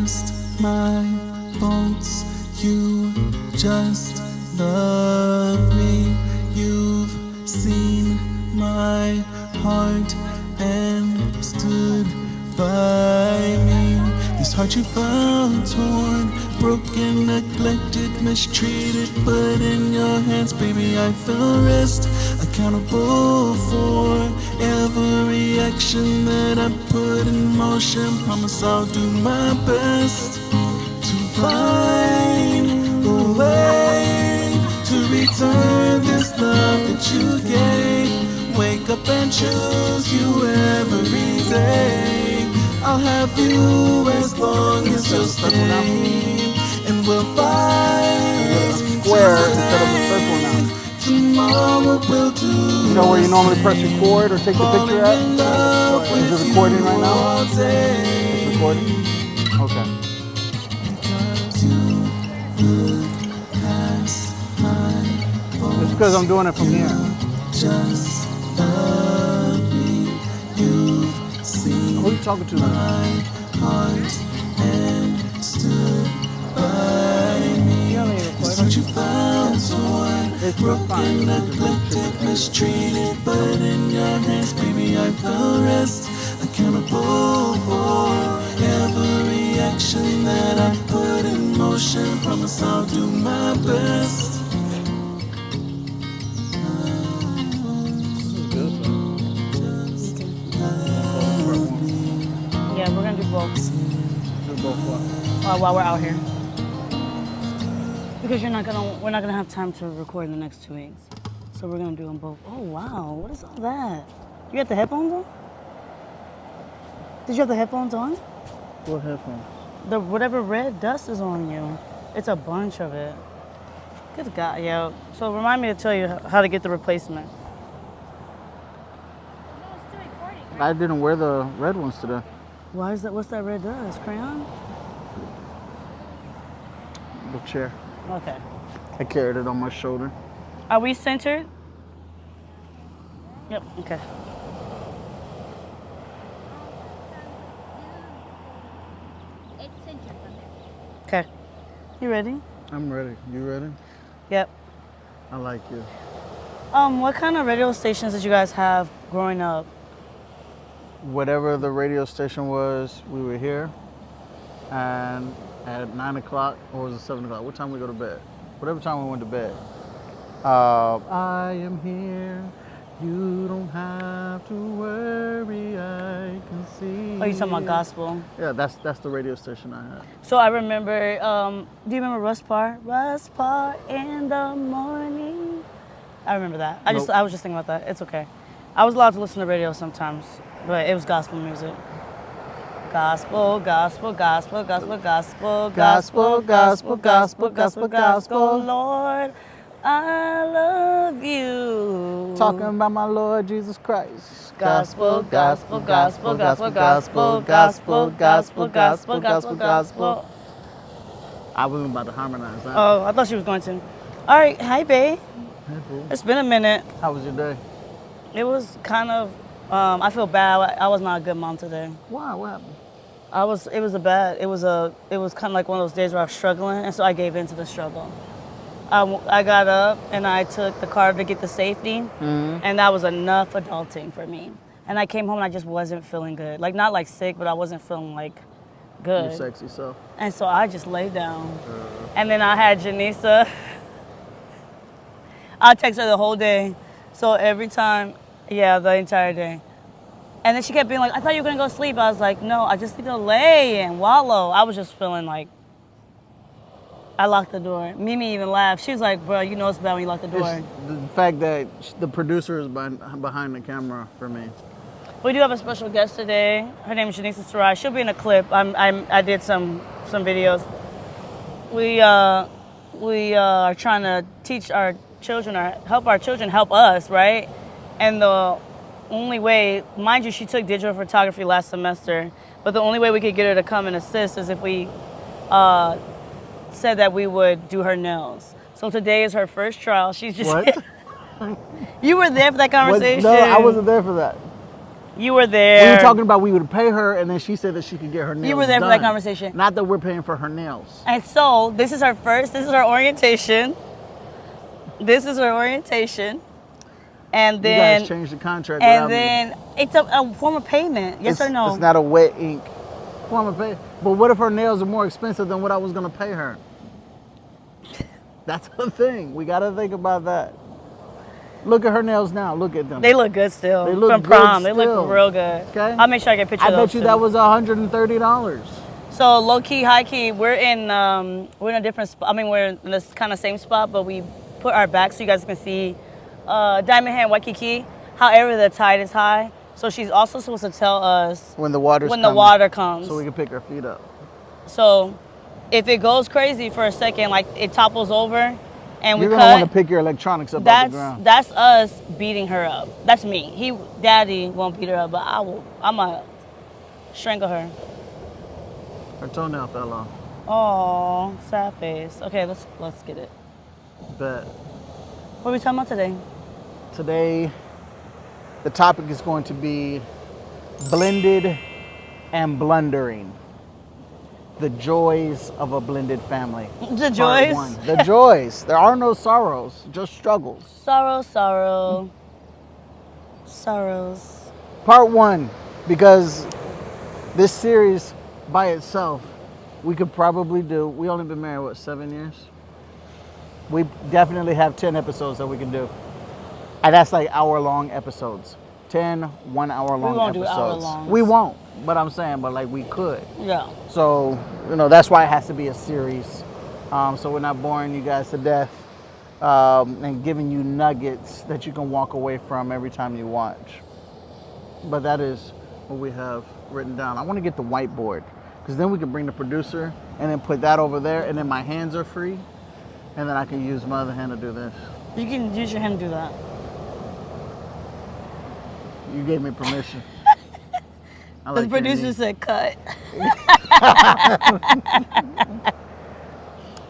just my faults. You just love me. You've seen my heart and stood by me. This heart you found torn, broken, neglected, mistreated, but in your hands, baby, I feel rest. Accountable for every action that I put in motion. Promise I'll do my best to find a way to return this love that you gave. Wake up and choose you every day. I'll have you as long as you'll stay, and we'll fight Square instead of a circle now. Tomorrow we'll do. You know where you normally press record or take the picture at? Is it recording right now? It's recording? Okay. It's because I'm doing it from here. Just love me. You've seen Who are you talking to now? my heart and stood by me. It's what you found torn, broken, neglected, mistreated, but in your hands, baby, I feel rest. Accountable for every action that I put in motion. Promise I'll do my best. Yeah, we're gonna do both. Do both what? While we're out here. Because we're not gonna have time to record in the next 2 weeks. So we're gonna do them both. Oh wow, what is all that? You got the headphones on? Did you have the headphones on? What headphones? The whatever red dust is on you. It's a bunch of it. Good God, yeah. So remind me to tell you how to get the replacement. I didn't wear the red ones today. Why is that? What's that red dust? Crayon? The chair. Okay. I carried it on my shoulder. Are we centered? Yep, okay. Okay. You ready? I'm ready. You ready? Yep. I like you. What kind of radio stations did you guys have growing up? Whatever the radio station was, we were here. And at 9 o'clock, or was it 7 o'clock? What time we go to bed? Whatever time we went to bed. I am here. You don't have to worry. I can see. Oh, you talking about gospel? Yeah, that's the radio station I had. So I remember. Do you remember Russ Parr? Russ Parr in the morning. I remember that. I was just thinking about that. It's okay. I was allowed to listen to radio sometimes, but it was gospel music. Gospel, gospel, gospel, gospel, gospel, gospel, gospel, gospel, gospel, gospel, Lord, I love you. Talking about my Lord Jesus Christ. Gospel, gospel, gospel, gospel, gospel, gospel, gospel, gospel, gospel, gospel. I wasn't about to harmonize that. Oh, I thought she was going to. All right, hi, babe. Hey, boo. It's been a minute. How was your day? It was kind of. I feel bad. I was not a good mom today. Why? What happened? It was kind of like one of those days where I was struggling, and so I gave in to the struggle. I got up and I took the car to get the safety, and that was enough adulting for me. And I came home and I just wasn't feeling good. Like, not like sick, but I wasn't feeling like good. Your sexy self. And so I just laid down. And then I had Janisa. I text her the whole day. So every time, the entire day. And then she kept being like, I thought you were going to go sleep. I was like, no, I just need to lay and wallow. I was just feeling like, I locked the door. Mimi even laughed. She was like, bro, you know it's bad when you lock the door. It's the fact that the producer is behind the camera for me. We do have a special guest today. Her name is Janisa Sarai. She'll be in a clip. I did some videos. We are trying to teach our children or help our children help us, right? And the only way, mind you, she took digital photography last semester, but the only way we could get her to come and assist is if we said that we would do her nails. So today is her first trial. She's just What? You were there for that conversation. No, I wasn't there for that. You were We there. were talking about we would pay her, and then she said that she could get her nails You were there done. for that conversation. Not that we're paying for her nails. And so this is our orientation. This is our orientation. And You then guys changed the contract and without me. then it's a form of payment. Yes or no? It's not a wet ink form of pay. But what if her nails are more expensive than what I was going to pay her? That's the thing. We got to think about that. Look at her nails now. Look at them. They look good still. They look from good prom. They still. look real good. Okay. I'll make sure I get pictures. I of bet those you too. that was $130. So low key, high key, we're in a different spot. I mean, we're in this kind of same spot, but we put our back so you guys can see Diamond Hand Waikiki. However, the tide is high, so she's also supposed to tell us When the water comes. So we can pick her feet up. So if it goes crazy for a second, like it topples over, and You're we going to want to cut, pick your electronics up off the ground. that's us beating her up. That's me. Daddy won't beat her up, but I will. I'ma strangle her. Her toenail fell off. Oh, sad face. Okay, let's get it. Bet. What are we talking about today? Today, the topic is going to be blended and blundering. The joys of a blended family. The Part joys? one. The joys. There are no sorrows, just struggles. Sorrows. Part one, because this series by itself, we could probably do. We only been married, what, 7 years? We definitely have 10 episodes that we can do. And that's like hour-long episodes. 10 1-hour-long We won't episodes. do hour-longs. We won't, but I'm saying, but like we could. Yeah. So, that's why it has to be a series. So we're not boring you guys to death and giving you nuggets that you can walk away from every time you watch. But that is what we have written down. I want to get the whiteboard because then we can bring the producer and then put that over there, and then my hands are free, and then I can use my other hand to do this. You can use your hand to do that. You gave me permission. I The like your producer knee. said cut.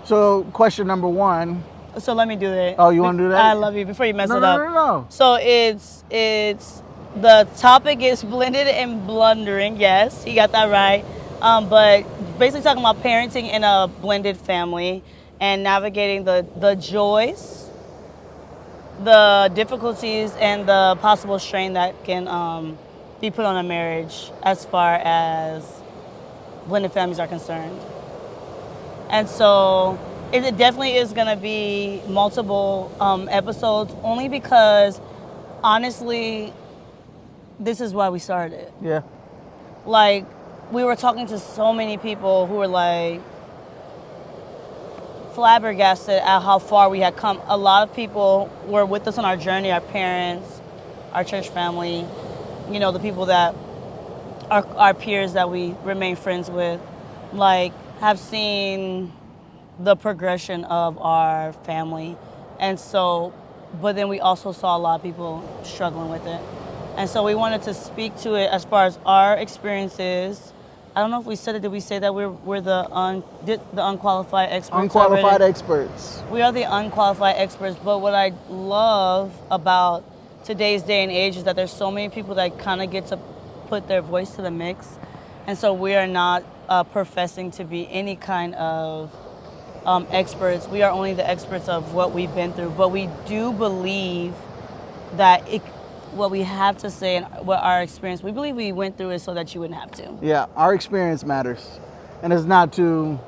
So, question number one. So let me do that. Oh, you wanna do that? I love you. Before you mess No, it no, up. no. So it's the topic is blended and blundering. Yes, he got that right. But basically talking about parenting in a blended family and navigating the joys, the difficulties, and the possible strain that can be put on a marriage as far as blended families are concerned. And so it definitely is going to be multiple episodes, only because, honestly, this is why we started. Yeah. Like, we were talking to so many people who were like flabbergasted at how far we had come. A lot of people were with us on our journey, our parents, our church family, the people that are our peers that we remain friends with, like, have seen the progression of our family. And so, but then we also saw a lot of people struggling with it. And so we wanted to speak to it as far as our experiences. I don't know if we said it. Did we say that we're the unqualified experts? Unqualified already? experts. We are the unqualified experts. But what I love about today's day and age is that there's so many people that kind of get to put their voice to the mix. And so we are not professing to be any kind of experts. We are only the experts of what we've been through. But we do believe that what we have to say and what our experience, we believe we went through it so that you wouldn't have to. Yeah, our experience matters. And it's not to,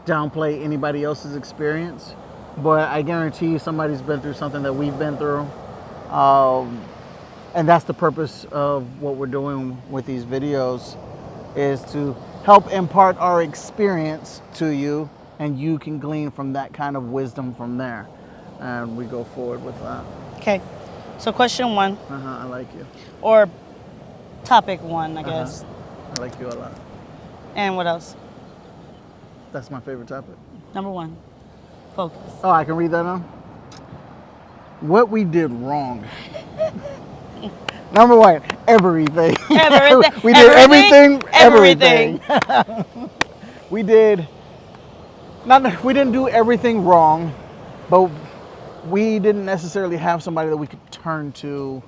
downplay anybody else's experience. But I guarantee you somebody's been through something that we've been through. And that's the purpose of what we're doing with these videos, is to help impart our experience to you, and you can glean from that kind of wisdom from there. And we go forward with that. Okay, so question one, I like you. or topic one, I guess. I like you a lot. And what else? That's my favorite topic. Number one, focus. Oh, I can read that now? What we did wrong. Number one, everything. Everything. We did everything. we didn't do everything wrong, but we didn't necessarily have somebody that we could turn to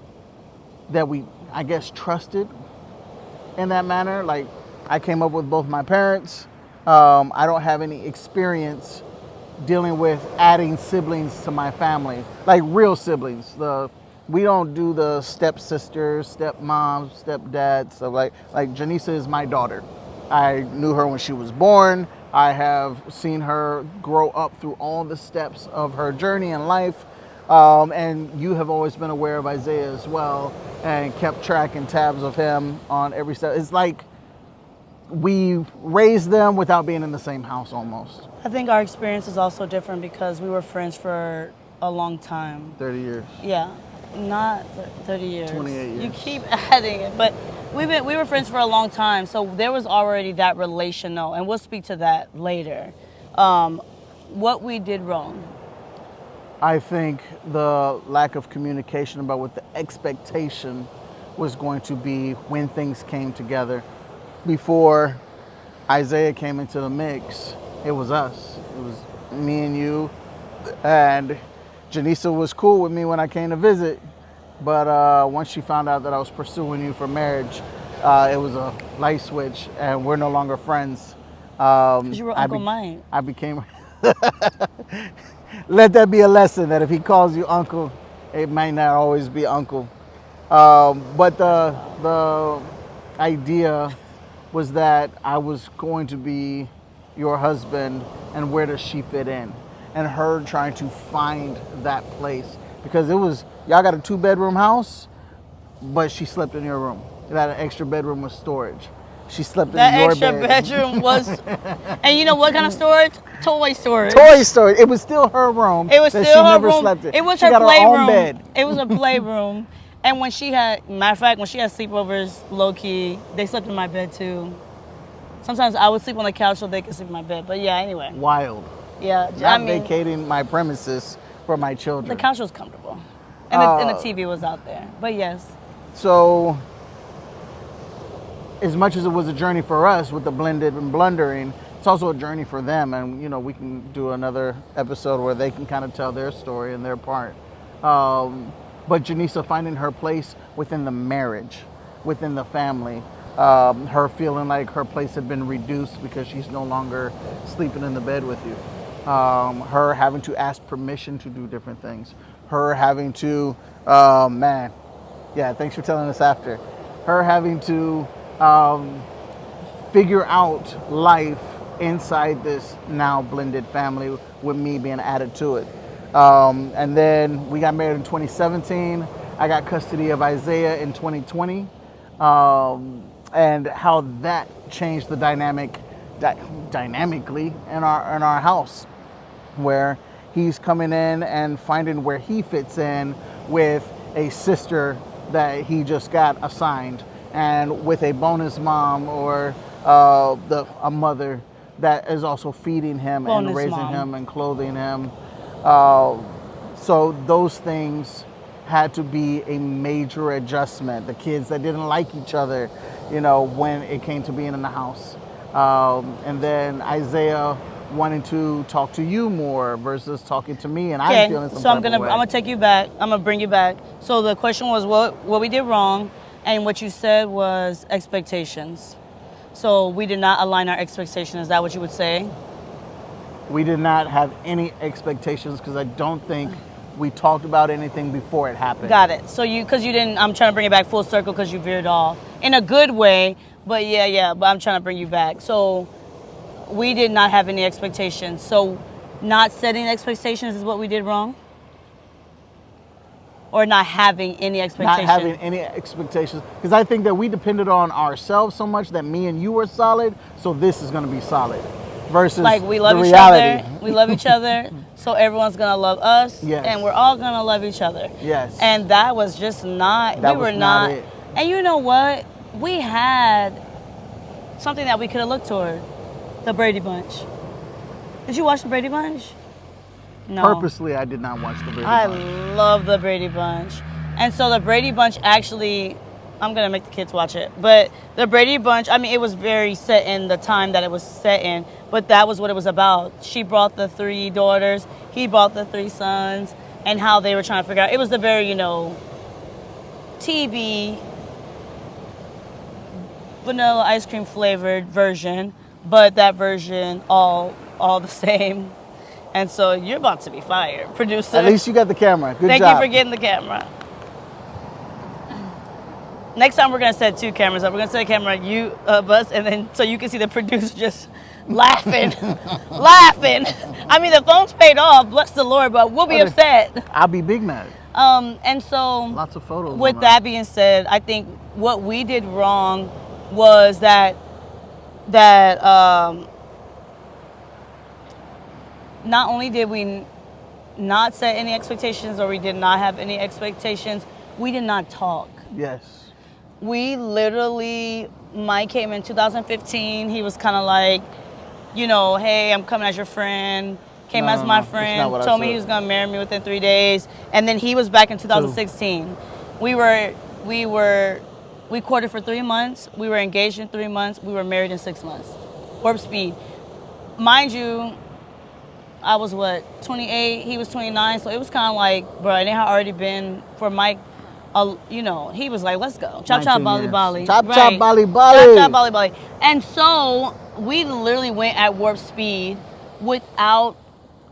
that we, I guess, trusted in that manner. Like, I came up with both my parents. I don't have any experience dealing with adding siblings to my family, like real siblings. We don't do the stepsisters, stepmoms, stepdads. So like Janisa is my daughter. I knew her when she was born. I have seen her grow up through all the steps of her journey in life. And you have always been aware of Isaiah as well and kept track and tabs of him on every step. It's like we raised them without being in the same house almost. I think our experience is also different because we were friends for a long time. 30 years. Yeah, not 30 years. 28 years. You keep adding it, but we were friends for a long time, so there was already that relational, and we'll speak to that later. What we did wrong. I think the lack of communication about what the expectation was going to be when things came together. Before Isaiah came into the mix, it was us. It was me and you. And Janisa was cool with me when I came to visit. But once she found out that I was pursuing you for marriage, it was a light switch, and we're no longer friends. Because you were Uncle Mike. I became... Let that be a lesson, that if he calls you uncle, it might not always be uncle. But the idea was that I was going to be your husband, and where does she fit in? And her trying to find that place. Because it was, y'all got a 2-bedroom house, but she slept in your room. That extra bedroom was storage. She slept in your bed. That extra bedroom was, and you know what kind of storage? Toy storage. Toy storage. It was still her room. It was that still she her never room. Slept in. It was she her got playroom. Her own bed. It was a playroom. And when she had, matter of fact, when she had sleepovers, low key, they slept in my bed too. Sometimes I would sleep on the couch so they could sleep in my bed. But yeah, anyway. Wild. Yeah, Not vacating my premises for my children. The couch was comfortable, and the TV was out there. But yes. So, as much as it was a journey for us with the blended and blundering, it's also a journey for them. And, you know, we can do another episode where they can kind of tell their story and their part. But Janisa finding her place within the marriage, within the family, her feeling like her place had been reduced because she's no longer sleeping in the bed with you. Her having to ask permission to do different things. Her having to, thanks for telling us after. Her having to figure out life inside this now blended family with me being added to it. And then we got married in 2017. I got custody of Isaiah in 2020. And how that changed the dynamically in our house, where he's coming in and finding where he fits in with a sister that he just got assigned, and with a bonus mom or a mother that is also feeding him and raising him and clothing him. So those things had to be a major adjustment. The kids that didn't like each other, you know, when it came to being in the house. And then Isaiah wanting to talk to you more versus talking to me, and I'm feeling some I'm gonna take you back. I'm gonna bring you back. So the question was what we did wrong, and what you said was expectations. So we did not align our expectations. Is that what you would say? We did not have any expectations because I don't think we talked about anything before it happened. Got it. So because you didn't, I'm trying to bring it back full circle because you veered off in a good way. But but I'm trying to bring you back. So we did not have any expectations. So not setting expectations is what we did wrong? Or not having any expectations? Not having any expectations. Because I think that we depended on ourselves so much that me and you were solid, so this is going to be solid. Versus like we love the each reality. other, we love each other, so everyone's gonna love us, yes. And we're all gonna love each other. Yes. And that was just not. That we were was not it. And you know what? We had something that we could have looked toward. The Brady Bunch. Did you watch the Brady Bunch? No. Purposely, I did not watch the Brady Bunch. I love the Brady Bunch, and so the Brady Bunch actually. I'm going to make the kids watch it. But the Brady Bunch, I mean, it was very set in the time that it was set in, but that was what it was about. She brought the 3 daughters, he brought the 3 sons, and how they were trying to figure out. It was the very, TV vanilla ice cream flavored version, but that version all the same. And so you're about to be fired, producer. At least you got the camera. Good Thank job. you for getting the camera. Next time we're gonna set 2 cameras up. We're gonna set a camera of us, and then so you can see the producer just laughing, laughing. I mean, the phone's paid off, bless the Lord, but we'll be upset. I'll be big mad. And so Lots of photos. with that being said, I think what we did wrong was that not only did we not set any expectations, or we did not have any expectations, we did not talk. Yes. We literally, Mike came in 2015. He was kind of like, hey, I'm coming as your friend. Came as my friend. Told me he was going to marry me within 3 days. And then he was back in 2016. We courted for 3 months. We were engaged in 3 months. We were married in 6 months. Warp speed. Mind you, I was 28. He was 29. So it was kind of like, bro, it had already been for Mike. He was like, let's go. Chop, chop, bali, bali. Chop, right. chop, bali, bali. Chop, chop, bali, bali. And so we literally went at warp speed without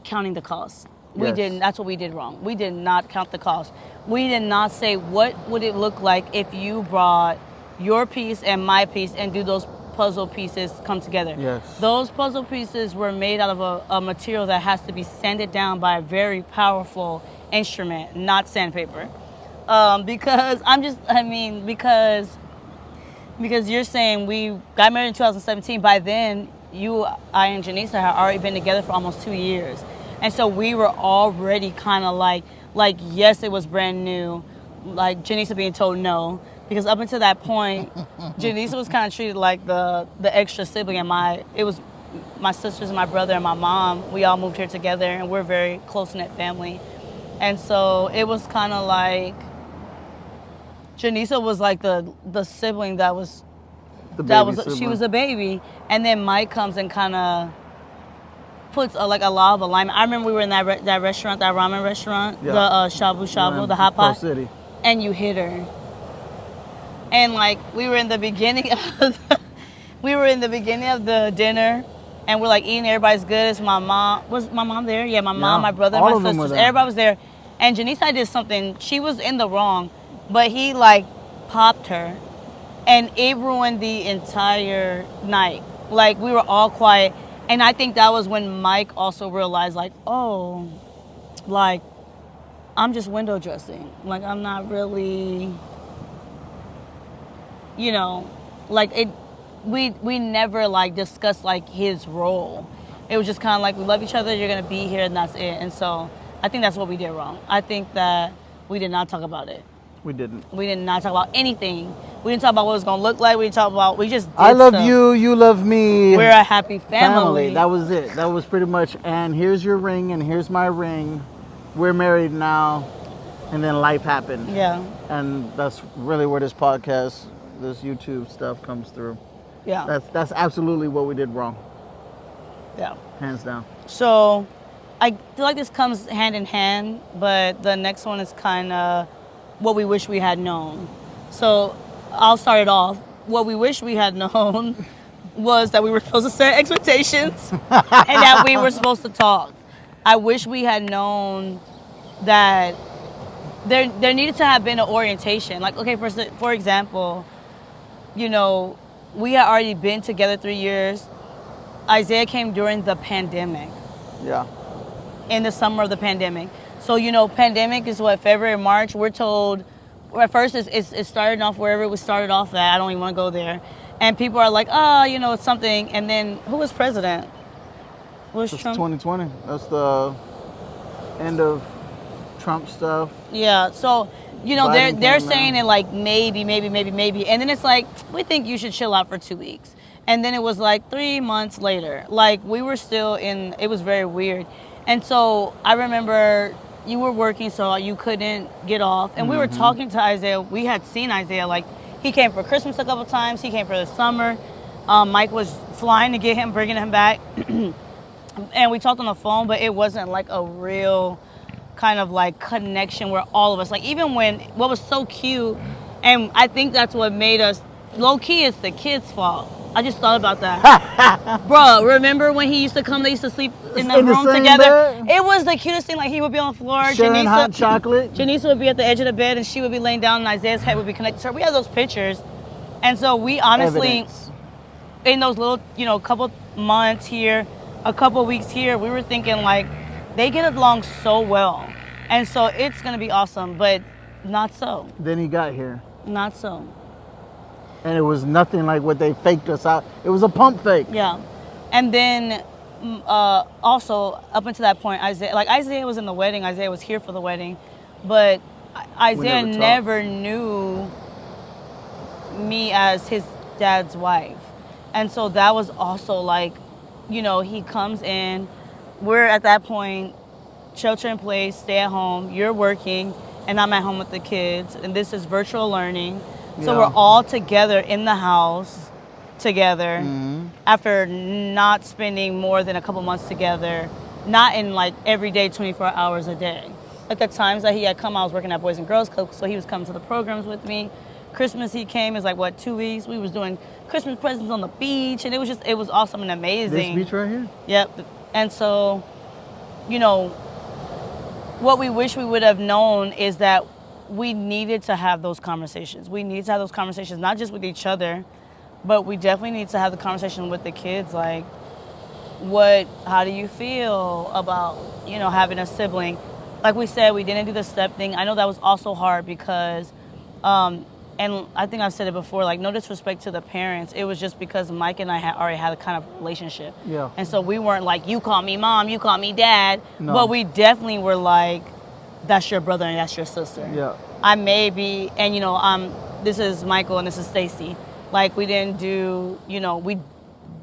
counting the cost. We didn't. That's what we did wrong. We did not count the cost. We did not say, what would it look like if you brought your piece and my piece and do those puzzle pieces come together. Yes. Those puzzle pieces were made out of a material that has to be sanded down by a very powerful instrument, not sandpaper. Because you're saying we got married in 2017. By then, I and Janisa had already been together for almost 2 years. And so we were already kind of like, yes, it was brand new. Like Janisa being told no. Because up until that point, Janisa was kind of treated like the extra sibling. And it was my sisters and my brother and my mom. We all moved here together, and we're a very close-knit family. And so it was kind of like, Janisa was like the sibling that was she was a baby, and then Mike comes and kind of puts a law of alignment. I remember we were in that restaurant, that ramen restaurant, the shabu shabu, the hot pot, City. And you hit her, and we were in the beginning of the dinner, and we're eating. Everybody's good. It's my mom. Was my mom there? Yeah, my mom, my brother, my sisters. Everybody was there, and Janisa did something. She was in the wrong. But he popped her, and it ruined the entire night. We were all quiet, and I think that was when Mike also realized I'm just window dressing. I'm not really, we never discussed his role. It was just kind of we love each other, you're gonna be here, and that's it. And so I think that's what we did wrong. I think that we did not talk about it. We didn't. We did not talk about anything. We didn't talk about what it was going to look like. We just did I love stuff. you love me. We're a happy family. That was it. That was pretty much, and here's your ring, and here's my ring. We're married now. And then life happened. Yeah. And that's really where this podcast, this YouTube stuff comes through. Yeah. That's absolutely what we did wrong. Yeah. Hands down. So I feel like this comes hand in hand, but the next one is kind of what we wish we had known. So I'll start it off. What we wish we had known was that we were supposed to set expectations and that we were supposed to talk. I wish we had known that there needed to have been an orientation. For example, we had already been together 3 years. Isaiah came during the pandemic. Yeah. In the summer of the pandemic. So, pandemic is February, March. We're told, at first it started off wherever it was started off at. I don't even want to go there. And people are like, it's something. And then who was president? Was Trump? 2020. That's the end of Trump stuff. Yeah. So, they're saying it maybe. And then it's we think you should chill out for 2 weeks. And then it was 3 months later. We were still it was very weird. And so I remember you were working, so you couldn't get off. And we were talking to Isaiah. We had seen Isaiah. He came for Christmas a couple times. He came for the summer. Mike was flying to get him, bringing him back. And we talked on the phone, but it wasn't a real kind of like connection where all of us, like even when, what was so cute, and I think that's what made us, low key, it's the kids' fault. I just thought about that. Bro, remember when he used to come, they used to sleep in the room same together? bed? It was the cutest thing. Like he would be on the floor. Sharing hot chocolate. Janice would be at the edge of the bed and she would be laying down and Isaiah's head would be connected to her. We had those pictures. And so we honestly, Evidence. in those little, couple months here, a couple weeks here, we were thinking like, they get along so well. And so it's going to be awesome, but not so. Then he got here. Not so. And it was nothing like what they faked us out. It was a pump fake. Yeah. And then also up until that point, Isaiah was in the wedding. Isaiah was here for the wedding. But Isaiah never knew me as his dad's wife. And so that was also like, he comes in. We're at that point, shelter in place, stay at home. You're working and I'm at home with the kids. And this is virtual learning. So we're all together in the house together after not spending more than a couple months together, not in like every day, 24 hours a day. Like the times that he had come, I was working at Boys and Girls Club, so he was coming to the programs with me. Christmas he came, is like 2 weeks. We was doing Christmas presents on the beach and it was awesome and amazing. This beach right here? Yep. And so, what we wish we would have known is that we needed to have those conversations. We need to have those conversations, not just with each other, but we definitely need to have the conversation with the kids. Like, how do you feel about, having a sibling? Like we said, we didn't do the step thing. I know that was also hard because, and I think I've said it before, like no disrespect to the parents. It was just because Mike and I had already had a kind of relationship. Yeah. And so we weren't like, you call me mom, you call me dad. No. But we definitely were like, that's your brother and that's your sister. Yeah. I may be, and this is Michael and this is Stacy. Like we didn't do, we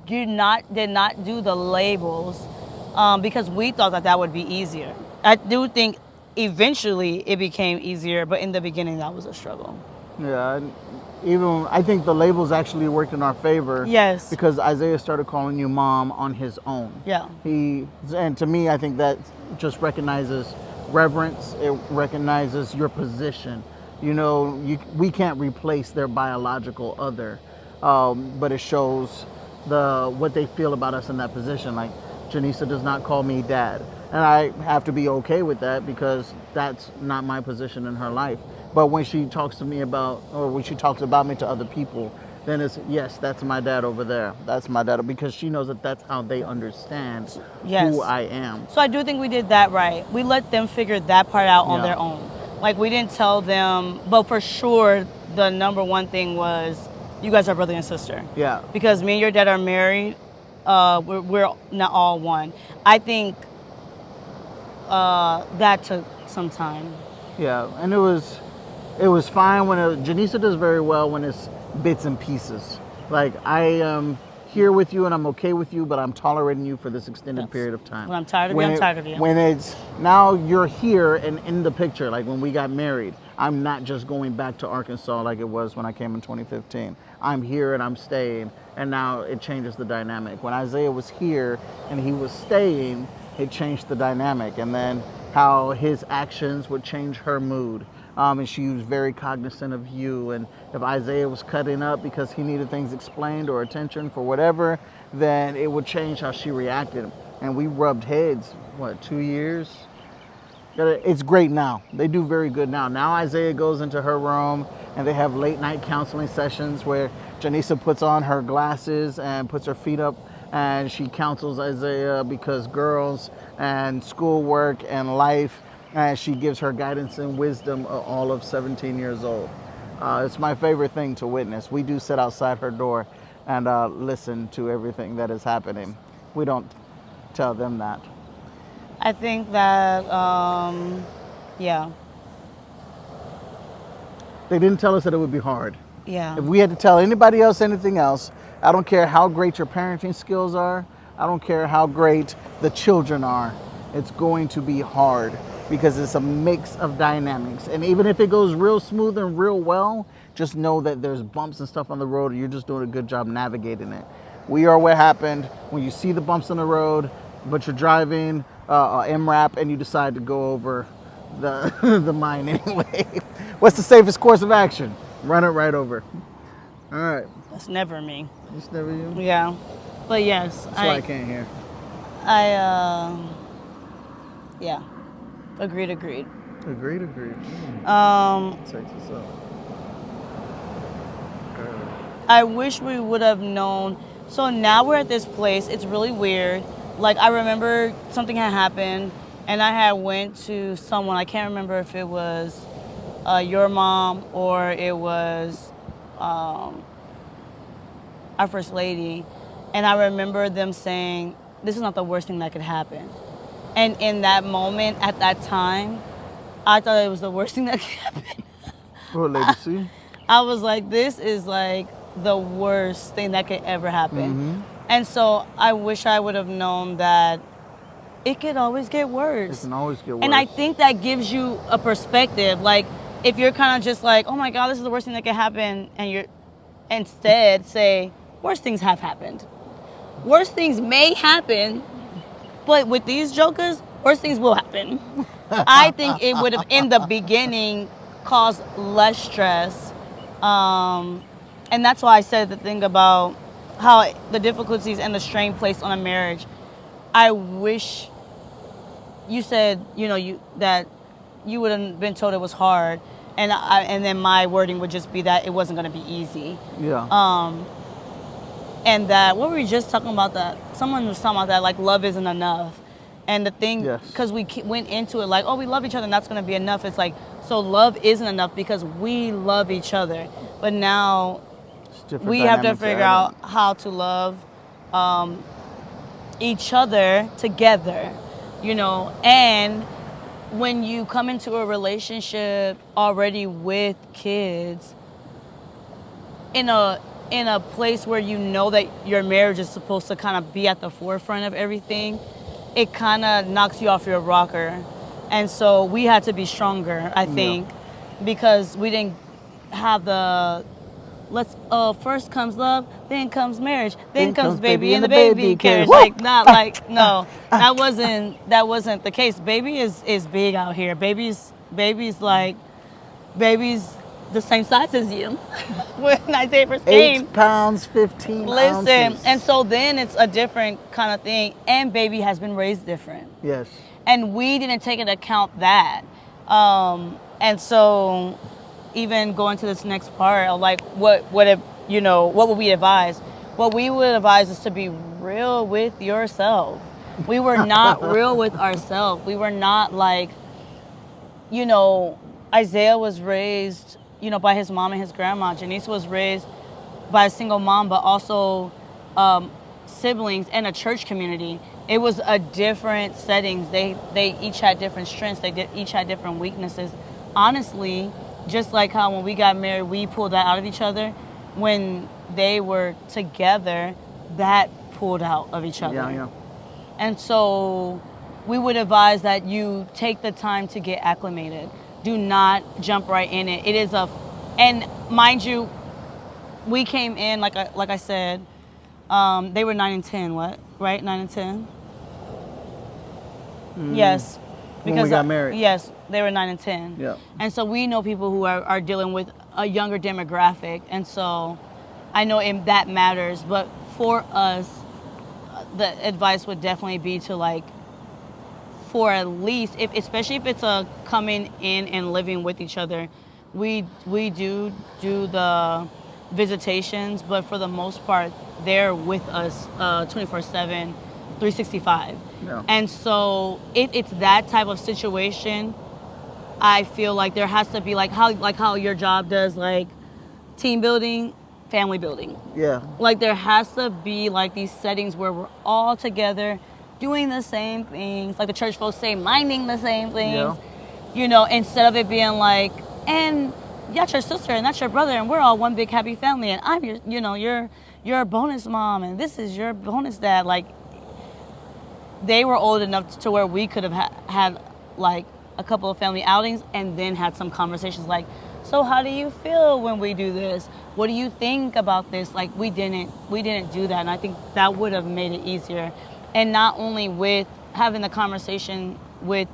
did not do the labels because we thought that would be easier. I do think eventually it became easier, but in the beginning that was a struggle. Yeah, even I think the labels actually worked in our favor. Yes. Because Isaiah started calling you mom on his own. Yeah. And to me, I think that just recognizes reverence. It recognizes your position. We can't replace their biological other, but it shows what they feel about us in that position. Like Janisa does not call me dad, and I have to be okay with that because that's not my position in her life. But when she talks to me when she talks about me to other people, then it's, yes, that's my dad over there. That's my dad, because she knows that that's how they understand who I am. So I do think we did that right. We let them figure that part out on their own. Like we didn't tell them, but for sure the number one thing was, you guys are brother and sister. Yeah. Because me and your dad are married. We're not all one. I think that took some time. Yeah, and it was fine when Janisa does very well when it's bits and pieces. Like I am here with you and I'm okay with you, but I'm tolerating you for this extended period of time. When I'm tired of you, I'm tired of you. When it's now you're here and in the picture, like when we got married, I'm not just going back to Arkansas like it was when I came in 2015. I'm here and I'm staying, and now it changes the dynamic. When Isaiah was here and he was staying, it changed the dynamic, and then how his actions would change her mood. And she was very cognizant of you. And if Isaiah was cutting up because he needed things explained or attention for whatever, then it would change how she reacted. And we rubbed heads, 2 years? It's great now. They do very good now. Now Isaiah goes into her room and they have late night counseling sessions where Janisa puts on her glasses and puts her feet up and she counsels Isaiah because girls and schoolwork and life, and she gives her guidance and wisdom all of 17 years old. It's my favorite thing to witness. We do sit outside her door and listen to everything that is happening. We don't tell them that. I think that, yeah. They didn't tell us that it would be hard. Yeah. If we had to tell anybody else anything else, I don't care how great your parenting skills are, I don't care how great the children are, it's going to be hard because it's a mix of dynamics. And even if it goes real smooth and real well, just know that there's bumps and stuff on the road and you're just doing a good job navigating it. We are what happened when you see the bumps on the road, but you're driving MRAP and you decide to go over the the mine anyway. What's the safest course of action? Run it right over. All right. That's never me. It's never you. Yeah. But yes, That's why I can't hear. Yeah. Agreed. Agreed. Check this out. I wish we would have known. So now we're at this place. It's really weird. Like, I remember something had happened, and I had went to someone. I can't remember if it was your mom or it was our first lady. And I remember them saying, this is not the worst thing that could happen. And in that moment, at that time, I thought it was the worst thing that could happen. What, lady C? I was like, this is like the worst thing that could ever happen. Mm-hmm. And so I wish I would have known that it could always get worse. It can always get worse. And I think that gives you a perspective. Like, if you're kind of just like, oh my God, this is the worst thing that could happen, and you're instead say, worse things have happened. Worse things may happen, but with these jokers, worse things will happen. I think it would have, in the beginning, caused less stress. And that's why I said the thing about how the difficulties and the strain placed on a marriage. I wish you said, that you would have been told it was hard, and then my wording would just be that it wasn't going to be easy. Yeah. And that, what were we just talking about that? Someone was talking about that, like, love isn't enough. And the thing, because we went into it like, oh, we love each other and that's going to be enough. It's like, so love isn't enough because we love each other. But now we have to figure out how to love each other together, and when you come into a relationship already with kids in a place where you know that your marriage is supposed to kind of be at the forefront of everything, it kind of knocks you off your rocker. And so we had to be stronger, I think, because we didn't have the first comes love, then comes marriage, then comes baby in the baby carriage. Like, not like, no, that wasn't the case. Baby is big out here. Baby's the same size as you. When I say first came, 8 pounds, 15 listen, ounces. and so then it's a different kind of thing. And baby has been raised different. Yes. And we didn't take into account that. And so even going to this next part of like what would we advise? What we would advise is to be real with yourself. We were not real with ourselves. We were not like, Isaiah was raised, by his mom and his grandma. Janice was raised by a single mom, but also siblings and a church community. It was a different settings. They each had different strengths. They each had different weaknesses. Honestly, just like how when we got married, we pulled that out of each other. When they were together, that pulled out of each other. Yeah. And so we would advise that you take the time to get acclimated. Do not jump right in it. It is and mind you, we came in, like I said, they were 9 and 10, what? Right? 9 and 10? Yes. When we got married. Yes, they were 9 and 10. Yeah. And so we know people who are dealing with a younger demographic. And so I know that matters. But for us, the advice would definitely be to for at least, especially if it's a coming in and living with each other, we do the visitations, but for the most part, they're with us 24/7, 365. Yeah. And so if it's that type of situation, I feel like there has to be like how your job does, like team building, family building. Yeah. Like there has to be like these settings where we're all together doing the same things, like the church folks say, minding the same things, instead of it being like, and that's your sister and that's your brother and we're all one big happy family and I'm you're a bonus mom and this is your bonus dad. Like, they were old enough to where we could have had like a couple of family outings and then had some conversations like, so how do you feel when we do this? What do you think about this? Like, we didn't do that, and I think that would have made it easier. And not only with having the conversation with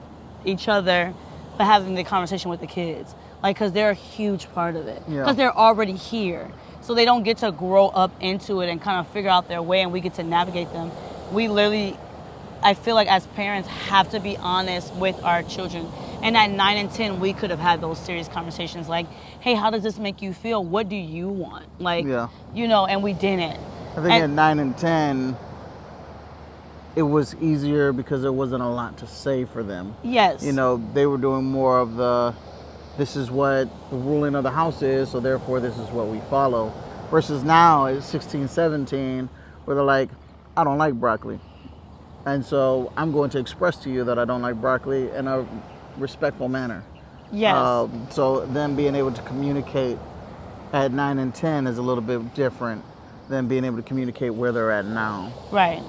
each other, but having the conversation with the kids, like, because they're a huge part of it, Yeah. because they're already here, so they don't get to grow up into it and kind of figure out their way, and we get to navigate them. We literally, I feel like as parents have to be honest with our children. And at 9 and 10, we could have had those serious conversations like, hey, how does this make you feel? What do you want? Like, Yeah. you know, and we didn't. I think at 9 and 10, it was easier because there wasn't a lot to say for them. Yes. You know, they were doing more of the, this is what the ruling of the house is, so therefore this is what we follow. Versus now at 16, 17, where they're like, I don't like broccoli. And so I'm going to express to you that I don't like broccoli in a respectful manner. Yes. So them being able to communicate at 9 and 10 is a little bit different than being able to communicate where they're at now. Right.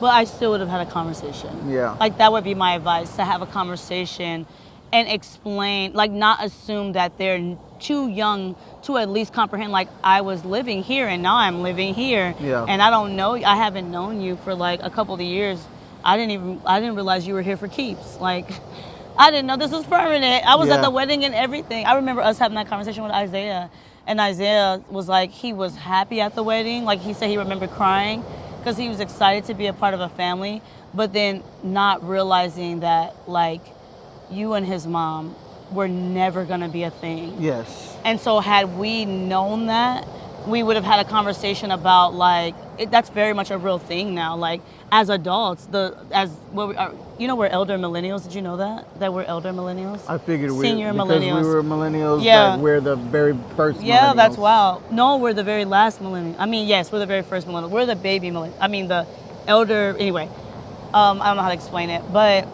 But I still would have had a conversation. Yeah. Like, that would be my advice, to have a conversation and explain, like, not assume that they're too young to at least comprehend, like, I was living here and now I'm living here. Yeah. And I haven't known you for like a couple of years. I didn't realize you were here for keeps. Like, I didn't know this was permanent. I was at the wedding and everything. I remember us having that conversation with Isaiah. And Isaiah was like, he was happy at the wedding. Like, he said he remembered crying because he was excited to be a part of a family, but then not realizing that, like, you and his mom were never going to be a thing. Yes. And so had we known that, we would have had a conversation about, like, that's very much a real thing now. Like, as adults, you know, we're elder millennials. Did you know that? That we're elder millennials? I figured Senior because millennials. we were millennials, Yeah. like we're the very first Yeah, millennials. that's wild. No, we're the very last millennial. I mean, yes, we're the very first millennial. We're the baby millennial. I mean, the elder, anyway. I don't know how to explain it, but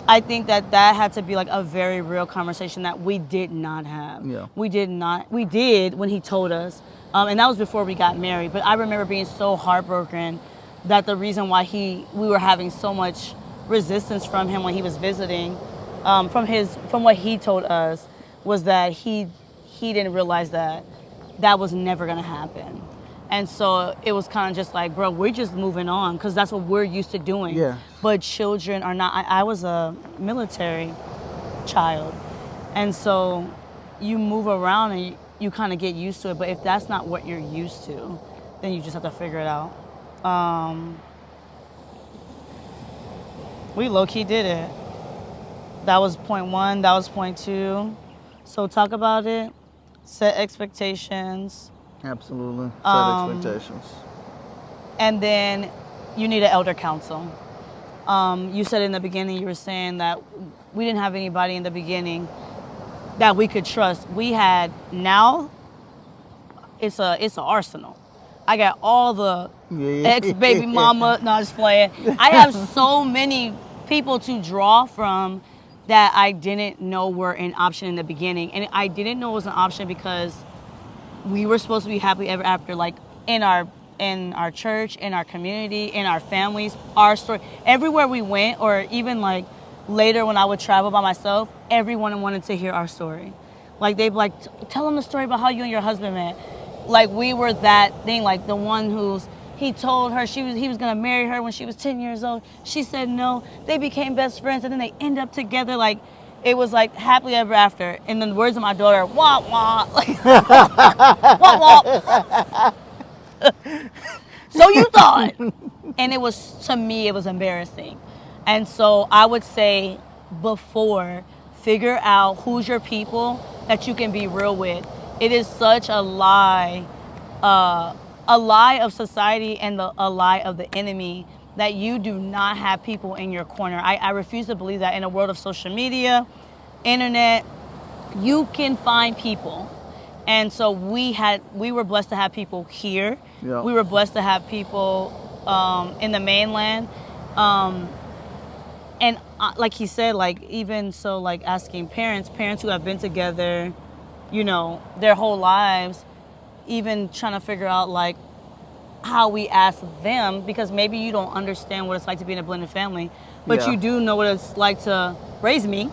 I think that had to be like a very real conversation that we did not have. Yeah. We did not. We did when he told us, and that was before we got married. But I remember being so heartbroken that the reason why we were having so much resistance from him when he was visiting, from what he told us, was that he didn't realize that was never gonna happen. And so it was kind of just like, bro, we're just moving on because that's what we're used to doing. Yeah. But children are not. I was a military child. And so you move around and you kind of get used to it. But if that's not what you're used to, then you just have to figure it out. We low-key did it. That was point 1. That was point 2. So talk about it. Set expectations. Absolutely. Set expectations. And then you need an elder council. You said in the beginning, you were saying that we didn't have anybody in the beginning that we could trust. We had, now it's an arsenal. I got all the ex-baby mama, no, just playing. I have so many people to draw from that I didn't know were an option in the beginning. And I didn't know it was an option because we were supposed to be happily ever after, like in our church, in our community, in our families, our story. Everywhere we went, or even like later when I would travel by myself, everyone wanted to hear our story. Like, they'd be like, tell them the story about how you and your husband met. Like, we were that thing, like the one he told her he was gonna marry her when she was 10 years old. She said no. They became best friends and then they end up together. Like, it was like happily ever after. In the words of my daughter, wah wah, like wah wah. So you thought. And it was, to me, it was embarrassing. And so I would say, before, figure out who's your people that you can be real with. It is such a lie of society and a lie of the enemy that you do not have people in your corner. I refuse to believe that. In a world of social media, internet, you can find people. And so we were blessed to have people here. Yeah. We were blessed to have people in the mainland. And like he said, like, even so, like, asking parents who have been together, you know, their whole lives, even trying to figure out, like, how we ask them, because maybe you don't understand what it's like to be in a blended family, but you do know what it's like to raise me.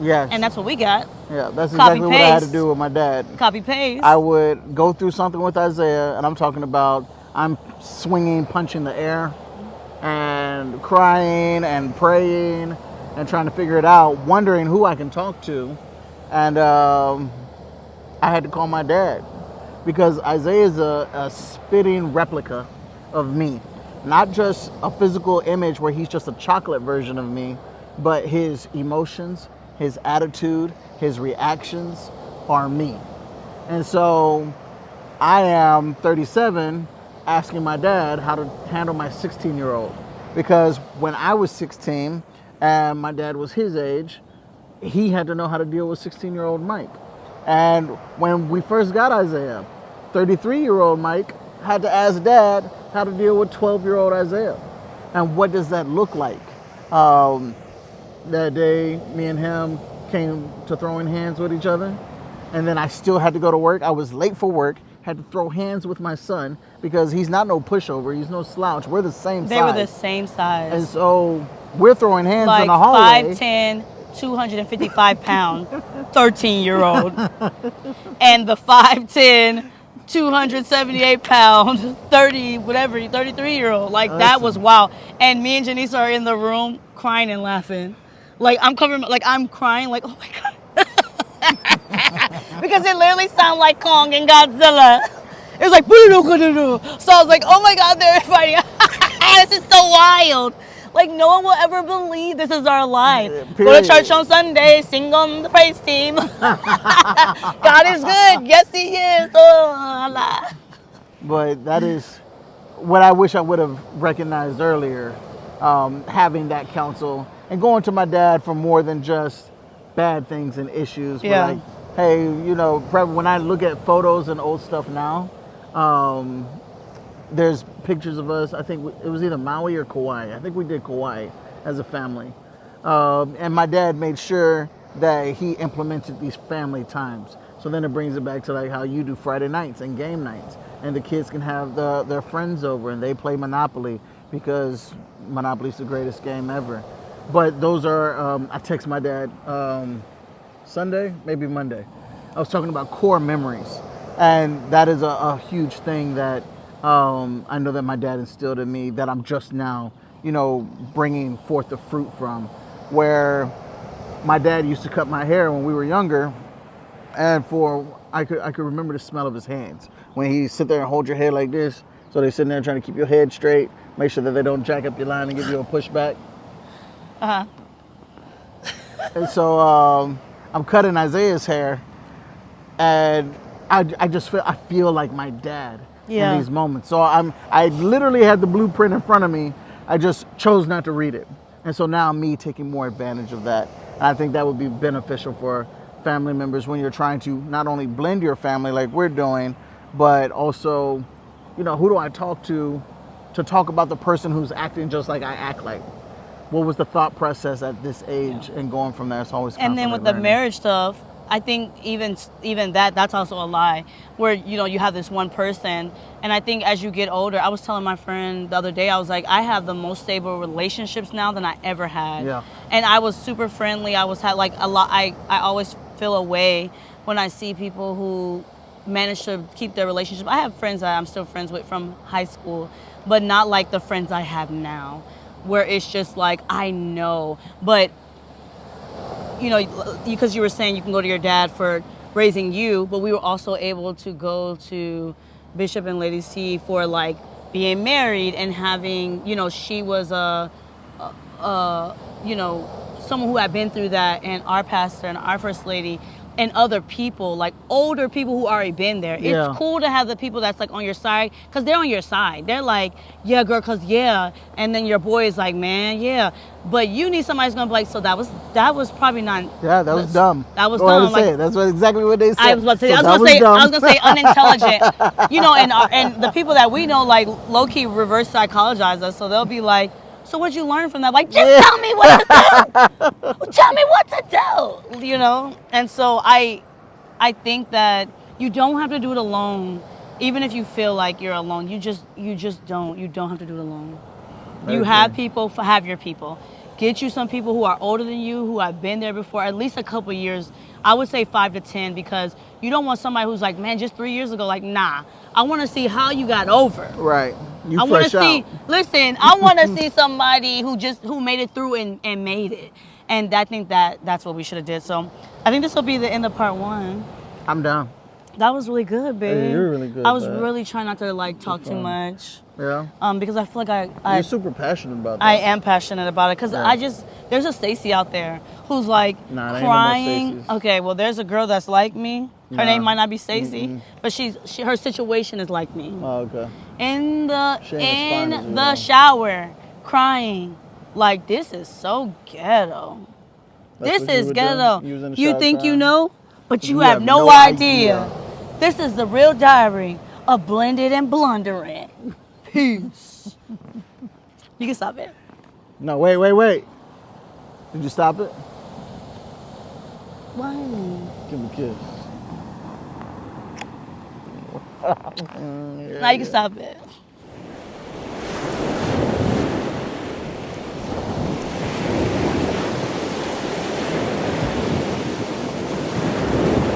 Yes. And that's what we got. Yeah, that's Copy, exactly what I had to paste. do with my dad. Copy paste. I would go through something with Isaiah, and I'm talking about I'm swinging, punching the air, and crying and praying, and trying to figure it out, wondering who I can talk to. And I had to call my dad because Isaiah is a spitting replica of me. Not just a physical image where he's just a chocolate version of me, but his emotions, his attitude, his reactions are me. And so I am 37 asking my dad how to handle my 16-year-old. Because when I was 16 and my dad was his age, he had to know how to deal with 16-year-old Mike. And when we first got Isaiah, 33-year-old Mike had to ask dad how to deal with 12-year-old Isaiah. And what does that look like? That day, me and him came to throwing hands with each other. And then I still had to go to work. I was late for work, had to throw hands with my son because he's not no pushover. He's no slouch. We're the same size. They were the same size. And so we're throwing hands like in the hallway. 5'10", 255 pound, 13-year-old. And the 5'10", 278 pound, 33-year-old. Like, that was wild. And me and Janice are in the room crying and laughing. Like, I'm crying, like, oh my God. Because it literally sounded like Kong and Godzilla. It was like, boo-doo-doo-doo-doo. So I was like, oh my God, they're fighting. This is so wild. Like, no one will ever believe this is our life. Go to church on Sunday, sing on the praise team. God is good. Yes, he is. Oh, Allah. But that is what I wish I would have recognized earlier, having that counsel and going to my dad for more than just bad things and issues. But Yeah. like, hey, you know, probably when I look at photos and old stuff now, there's pictures of us. I think it was either Maui or Kauai. I think we did Kauai as a family. And my dad made sure that he implemented these family times. So then it brings it back to like how you do Friday nights and game nights. And the kids can have their friends over and they play Monopoly because Monopoly's the greatest game ever. But those are, I text my dad Sunday, maybe Monday. I was talking about core memories. And that is a huge thing that I know that my dad instilled in me that I'm just now, you know, bringing forth the fruit from. Where my dad used to cut my hair when we were younger, and I could remember the smell of his hands when he sit there and hold your head like this. So they're sitting there trying to keep your head straight, make sure that they don't jack up your line and give you a pushback. Uh-huh. And so I'm cutting Isaiah's hair, and I just feel like my dad in these moments. So I literally had the blueprint in front of me. I just chose not to read it. And so now me taking more advantage of that. And I think that would be beneficial for family members when you're trying to not only blend your family like we're doing, but also, you know, who do I talk to talk about the person who's acting just like I act like? What was the thought process at this age and going from there? It's always And then with the marriage stuff, I think even that's also a lie where, you know, you have this one person. And I think as you get older, I was telling my friend the other day, I was like, I have the most stable relationships now than I ever had. Yeah. And I was super friendly. I like a lot. I always feel away when I see people who manage to keep their relationship. I have friends that I'm still friends with from high school, but not like the friends I have now, where it's just like, I know. But you know, because you were saying you can go to your dad for raising you, but we were also able to go to Bishop and Lady C for like being married and having, you know, she was you know, someone who had been through that, and our pastor and our first lady and other people, like older people who already been there. Yeah. It's cool to have the people that's like on your side, because they're on your side. They're like, yeah, girl, because yeah. And then your boy is like, man, yeah. But you need somebody who's going to be like, so that was probably not. Yeah, that was dumb. That was Go ahead dumb. and Like, say it. That's exactly what they said. I was about to say, So I was gonna say unintelligent. You know, and the people that we know, like, low key reverse psychologize us. So they'll be like, so what'd you learn from that? Like, just tell me what to do. Tell me what to do. You know. And so I think that you don't have to do it alone. Even if you feel like you're alone, you just don't. You don't have to do it alone. You have people. Have your people. Get you some people who are older than you, who have been there before, at least a couple years. I would say 5 to 10, because you don't want somebody who's like, man, just 3 years ago. Like, nah. I want to see how you got over. Right. You I want to fresh see. out. Listen, I want to see somebody who made it through and made it. And I think that's what we should have did. So I think this will be the end of part 1. I'm down. That was really good, babe. Hey, you're really good. I was babe. really trying not to like talk too much. Yeah. Because I feel like You're super passionate about that. I am passionate about it because there's a Stacy out there who's like crying. Okay, well there's a girl that's like me. Her name might not be Stacy, but her situation is like me. Oh, okay. In the shower, crying, like this is so ghetto. This is ghetto. You think you know, but you have no idea. This is the real diary of Blended and Blundering. Peace. You can stop it. No, wait. Did you stop it? Why? Give me a kiss. Now you can stop it.